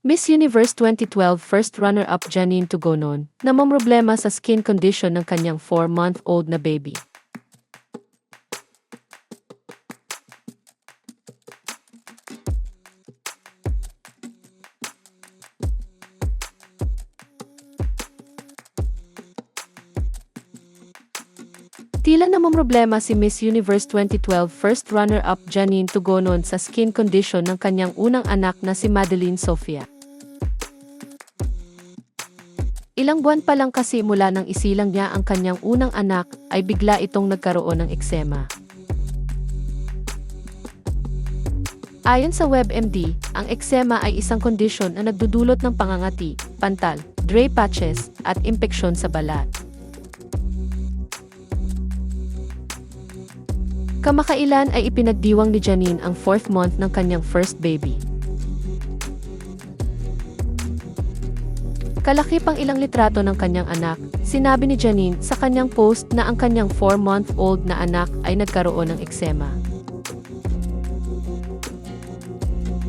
Miss Universe 2012 first runner-up Janine Tugonon na mamroblema sa skin condition ng kanyang 4-month-old na baby. Tila namomroblema si Miss Universe 2012 first runner-up Janine Tugonon sa skin condition ng kanyang unang anak na si Madeline Sofia. Ilang buwan pa lang kasi mula nang isilang niya ang kanyang unang anak ay bigla itong nagkaroon ng eksema. Ayon sa WebMD, ang eksema ay isang kondisyon na nagdudulot ng pangangati, pantal, dry patches, at impeksyon sa balat. Kamakailan ay ipinagdiwang ni Janine ang 4th month ng kanyang first baby. Kalakip ang ilang litrato ng kanyang anak, sinabi ni Janine sa kanyang post na ang kanyang 4-month-old na anak ay nagkaroon ng eksema.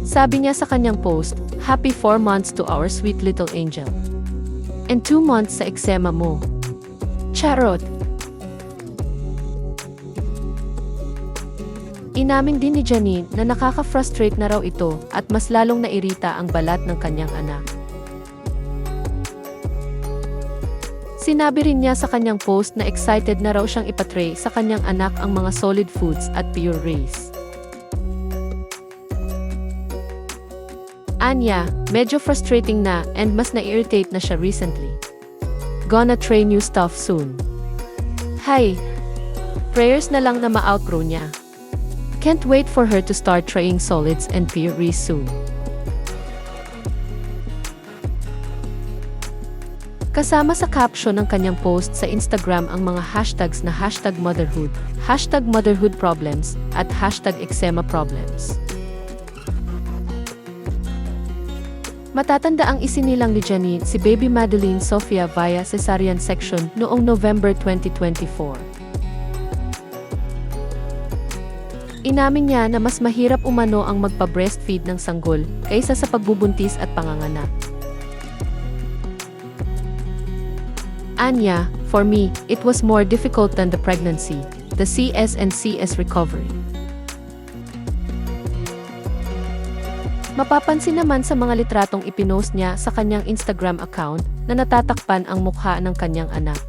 Sabi niya sa kanyang post, "Happy 4 months to our sweet little angel. And 2 months sa eksema mo." Charot! Inamin din ni Janine na nakaka-frustrate na raw ito at mas lalong nairita ang balat ng kanyang anak. Sinabi rin niya sa kanyang post na excited na raw siyang ipatray sa kanyang anak ang mga solid foods at purees. Anya, medyo frustrating na and mas na-irritate na siya recently. Gonna try new stuff soon. Hay! Prayers na lang na ma-outgrow niya. Can't wait for her to start trying solids and purees soon. Kasama sa caption ng kanyang post sa Instagram ang mga hashtags na #motherhood, #motherhoodproblems, at #eczemaproblems. Matatanda ang isinilang ni Janine si baby Madeline Sofia via cesarean section noong November 2024. Inamin niya na mas mahirap umano ang magpa-breastfeed ng sanggol kaysa sa pagbubuntis at panganganak. Anya, for me, it was more difficult than the pregnancy, the CS and CS recovery. Mapapansin naman sa mga litratong ipinost niya sa kanyang Instagram account na natatakpan ang mukha ng kanyang anak.